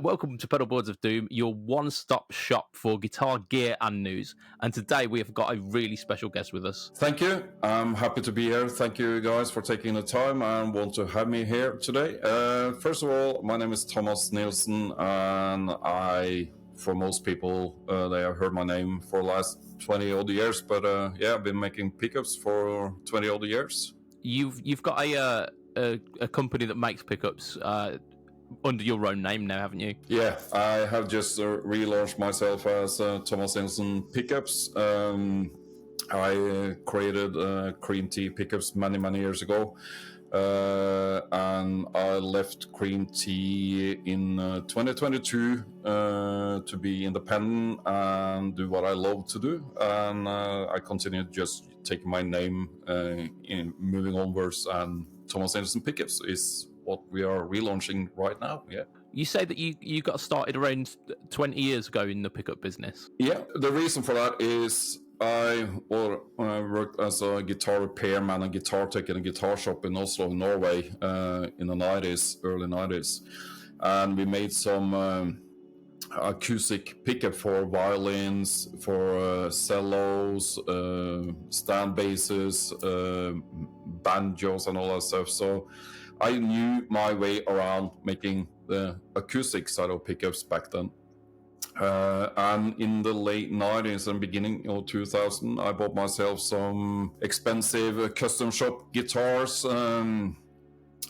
Welcome to Pedalboards of Doom, your one-stop shop for guitar gear and news. And today we have got a really special guest with us. Thank you. I'm happy to be here. Thank you guys for taking the time and want to have me here today. First of all, my name is Thomas Nilsen, and for most people, they have heard my name for the last 20 odd years. But I've been making pickups for 20 odd years. You've got a company that makes pickups under your own name now, haven't you? Yeah, I have just relaunched myself as Thomas Nilsen Pickups. I created Cream Tea Pickups many years ago, and I left Cream Tea in 2022 to be independent and do what I love to do, and I continued just taking my name in moving onwards, and Thomas Nilsen Pickups is what we are relaunching right now. Yeah. You say that you got started around 20 years ago in the pickup business. Yeah, the reason for that is I worked as a guitar repairman and guitar tech in a guitar shop in Oslo, Norway, in the early 90s. And we made some acoustic pickup for violins, for cellos, stand basses, banjos and all that stuff. So I knew my way around making the acoustic side of pickups back then. And in the late 90s and beginning of 2000, I bought myself some expensive custom shop guitars, and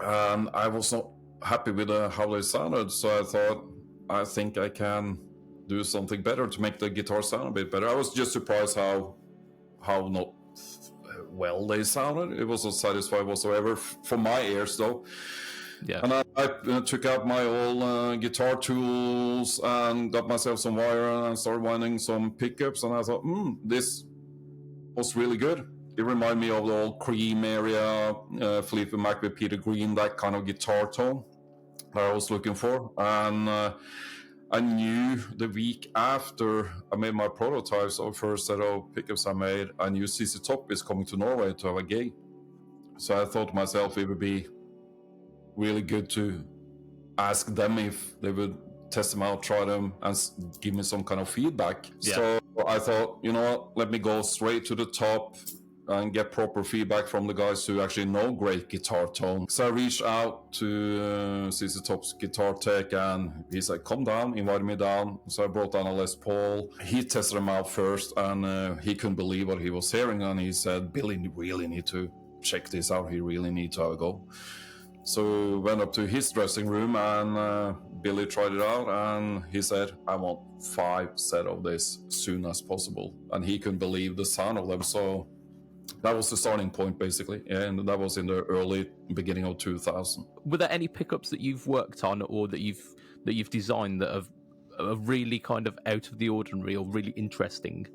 I was not happy with how they sounded. So I thought, I think I can do something better to make the guitar sound a bit better. I was just surprised how not well they sounded. It wasn't satisfied whatsoever for my ears, though. Yeah. And I took out my old guitar tools and got myself some wire and started winding some pickups. And I thought, this was really good. It reminded me of the old Cream area, Fleetwood Mac with Peter Green, that kind of guitar tone that I was looking for. And I knew the week after I made my prototypes of the first set of pickups I made, I knew CC Top is coming to Norway to have a gig. So I thought to myself it would be really good to ask them if they would test them out, try them, and give me some kind of feedback. Yeah. So I thought, you know what, let me go straight to the top and get proper feedback from the guys who actually know great guitar tone. So I reached out to CC Top's guitar tech, and he said, come down, invited me down. So I brought down a Les Paul. He tested them out first, and he couldn't believe what he was hearing. And he said, Billy, you really need to check this out. He really needs to have a go. So we went up to his dressing room, and Billy tried it out, and he said, I want 5 sets of this as soon as possible. And he couldn't believe the sound of them. So that was the starting point, basically. And that was in the early beginning of 2000. Were there any pickups that you've worked on or that you've designed that are really kind of out of the ordinary or really interesting?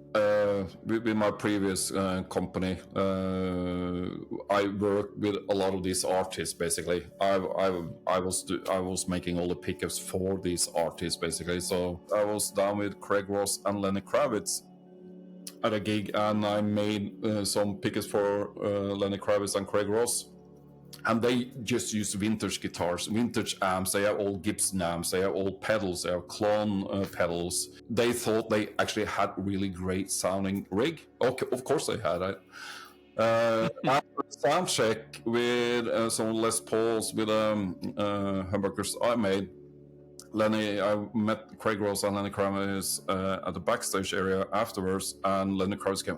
With my previous company, I worked with a lot of these artists. Basically, I was making all the pickups for these artists. Basically, so I was down with Craig Ross and Lenny Kravitz at a gig, and I made some pickups for Lenny Kravitz and Craig Ross. And they just use vintage guitars, vintage amps. They have old Gibson amps. They have old pedals. They have clone pedals. They thought they actually had really great sounding rig. Okay, of course they had it. After sound check with some Les Pauls with humbuckers I made, I met Craig Ross and Lenny Kravitz at the backstage area afterwards, and Lenny Kravitz came.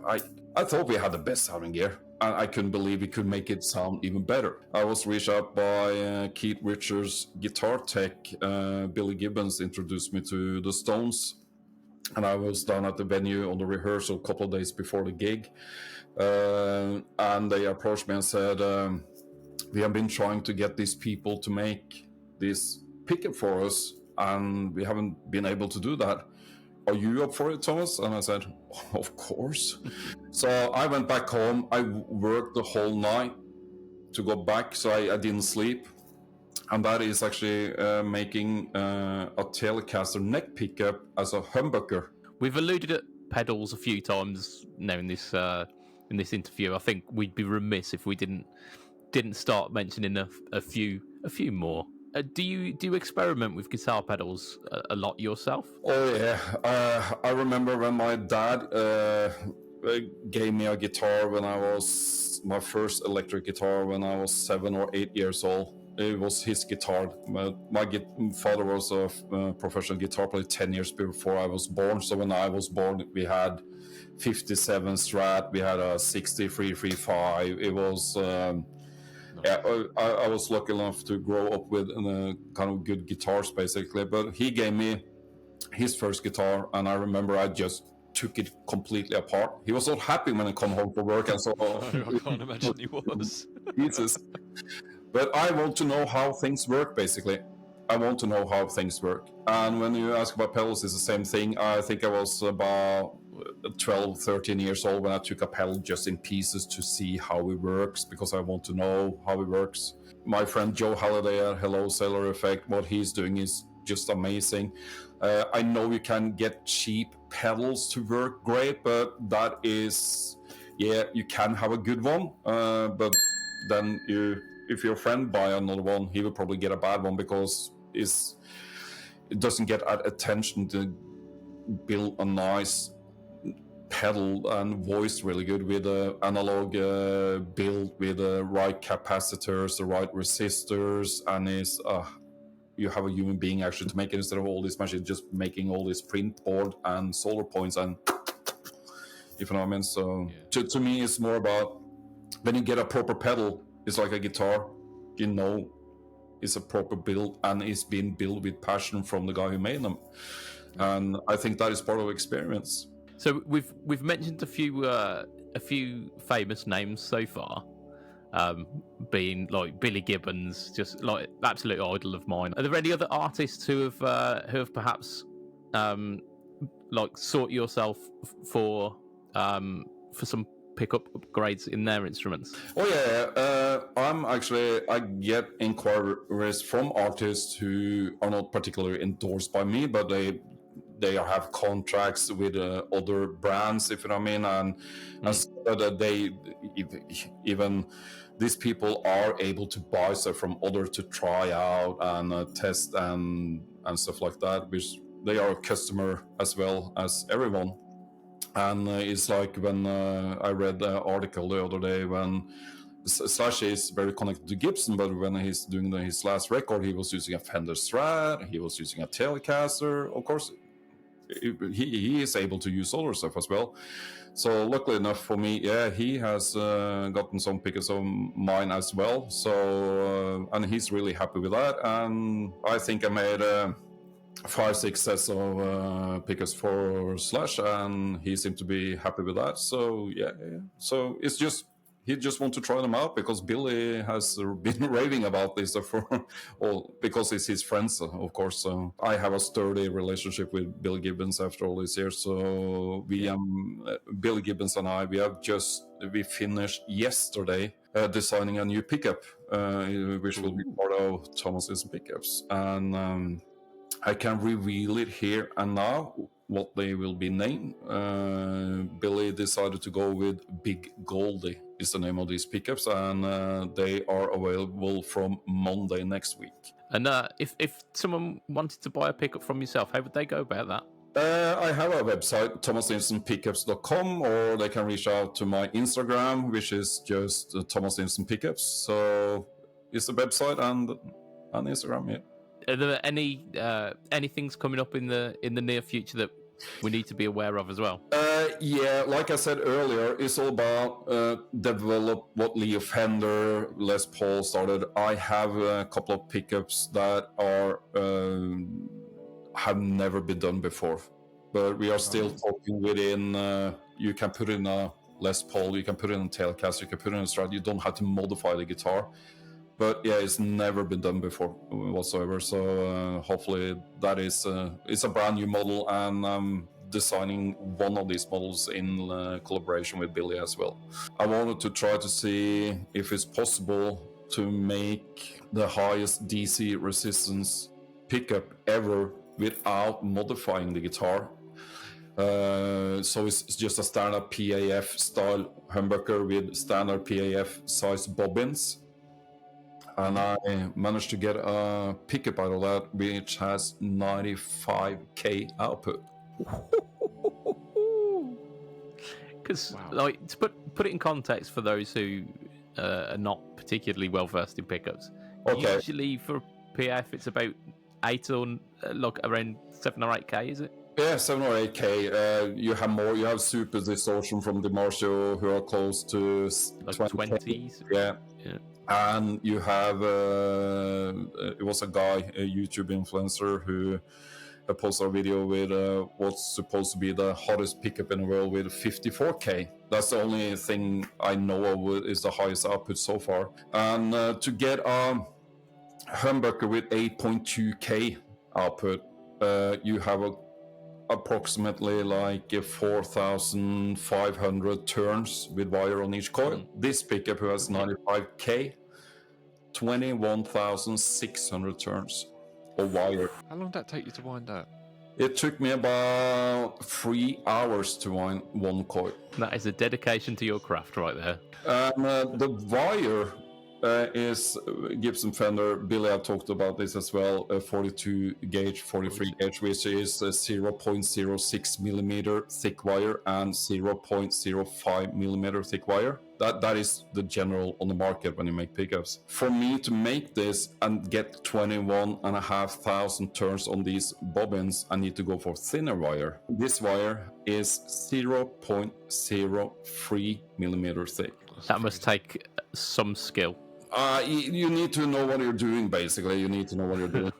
I thought we had the best sounding gear, and I couldn't believe we could make it sound even better. I was reached out by Keith Richards' guitar tech. Billy Gibbons introduced me to the Stones, and I was down at the venue on the rehearsal a couple of days before the gig, and they approached me and said, we have been trying to get these people to make this pickup for us, and we haven't been able to do that. Are you up for it, Thomas? And I said, of course. So I went back home. I worked the whole night to go back, so I didn't sleep. And that is actually making a Telecaster neck pickup as a humbucker. We've alluded at pedals a few times now in this interview. I think we'd be remiss if we didn't start mentioning a few more. do you experiment with guitar pedals a lot yourself? Oh yeah, I remember when my dad gave me a guitar when I was my first electric guitar when I was 7 or 8 years old. It was his guitar. My father was a professional guitar player 10 years before I was born. So when I was born, we had 57 Strat, we had a 6335. It was. Yeah, I was lucky enough to grow up with kind of good guitars, basically. But he gave me his first guitar, and I remember I just took it completely apart. He was so happy when I come home from work and saw I can't imagine he was. pieces. But I want to know how things work, basically. I want to know how things work. And when you ask about pedals, it's the same thing. I think I was about 12, 13 years old when I took a pedal just in pieces to see how it works, because I want to know how it works. My friend Joe Halliday at Hello Sailor Effect, what he's doing is just amazing. I know you can get cheap pedals to work great, but that is, yeah, you can have a good one, but then if your friend buy another one, he will probably get a bad one because it doesn't get attention to build a nice pedal and voice really good with an analog build with the right capacitors, the right resistors, and you have a human being actually to make it instead of all these machines just making all this print board and solar points, and if you know what I mean. So to me, it's more about when you get a proper pedal, it's like a guitar, you know, it's a proper build and it's been built with passion from the guy who made them, and I think that is part of experience. So we've mentioned a few famous names so far, being like Billy Gibbons, just like absolute idol of mine. Are there any other artists who have perhaps like sought yourself for some pickup upgrades in their instruments? Oh yeah, I get inquiries from artists who are not particularly endorsed by me, but they have contracts with other brands, if you know what I mean, and so that they even these people are able to buy stuff from others to try out and test and stuff like that, which they are a customer as well as everyone. And it's like when I read the article the other day when Slash is very connected to Gibson, but when he's doing his last record, he was using a Fender Strat, he was using a Telecaster. Of course, he is able to use other stuff as well. So luckily enough for me, yeah, he has gotten some pickups of mine as well. So and he's really happy with that. And I think I made 5-6 sets of pickups for Slash, and he seemed to be happy with that. So yeah. So it's just he just want to try them out because Billy has been raving about this for all, because it's his friends, of course. So I have a sturdy relationship with Bill Gibbons after all these years. So Bill Gibbons and I, we finished yesterday designing a new pickup, which will be part of Thomas Nilsen pickups, and I can reveal it here and now what they will be named. Billy decided to go with Big Goldie is the name of these pickups, and they are available from Monday next week. And if someone wanted to buy a pickup from yourself, how would they go about that? I have a website, thomasnilsenpickups.com, or they can reach out to my Instagram, which is just Thomas Nilsen Pickups. So it's a website and Instagram, yeah. Are there any things coming up in the near future that we need to be aware of as well? Yeah, like I said earlier, it's all about develop what Leo Fender, Les Paul started. I have a couple of pickups that are have never been done before, but we are still talking within. You can put in a Les Paul, you can put in a Telecaster, you can put in a Strat. You don't have to modify the guitar. But yeah, it's never been done before whatsoever. So hopefully that is it's a brand new model, and I'm designing one of these models in collaboration with Billy as well. I wanted to try to see if it's possible to make the highest DC resistance pickup ever without modifying the guitar. So it's just a standard PAF style humbucker with standard PAF size bobbins. And I managed to get a pickup out of that which has 95k output. Because, Wow. like, to put it in context for those who are not particularly well versed in pickups, Okay. usually for PF it's about 8 or like around 7 or 8k, is it? Yeah, 7 or 8k. You have more. You have super distortion from DiMarzio who are close to Like 20k. 20s. Yeah. Yeah. And you have it was a guy, a YouTube influencer, who posted a video with what's supposed to be the hottest pickup in the world with 54k. That's the only thing I know of is the highest output so far. And to get a humbucker with 8.2k output, you have approximately like 4,500 turns with wire on each coil. This pickup, who has 95k, 21,600 turns of wire. How long did that take you to wind up? It took me about 3 hours to wind one coil. That is a dedication to your craft right there. The wire is Gibson Fender. Billy, I talked about this as well. 42 gauge, 43 gauge, which is 0.06 millimeter thick wire and 0.05 millimeter thick wire. That is the general on the market when you make pickups. For me to make this and get 21,500 turns on these bobbins, I need to go for thinner wire. This wire is 0.03 millimeter thick. That must take some skill. You need to know what you're doing, basically. You need to know what you're doing.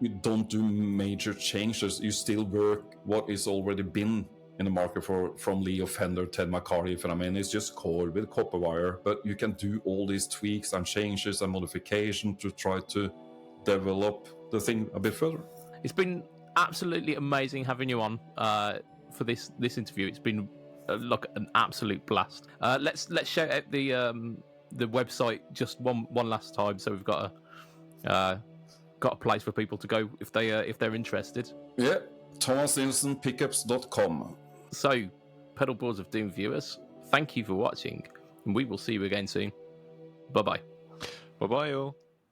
You don't do major changes. You still work what is already been in the market from Leo, Fender, Ted McCarty. I mean, it's just coil with copper wire, but you can do all these tweaks and changes and modification to try to develop the thing a bit further. It's been absolutely amazing having you on for this interview. It's been like an absolute blast. Let's shout out the website just one last time, so we've got a place for people to go if they're interested. Yeah, thomasnilsenpickups.com. So, Pedalboards of Doom viewers, thank you for watching, and we will see you again soon. Bye bye. Bye bye, all.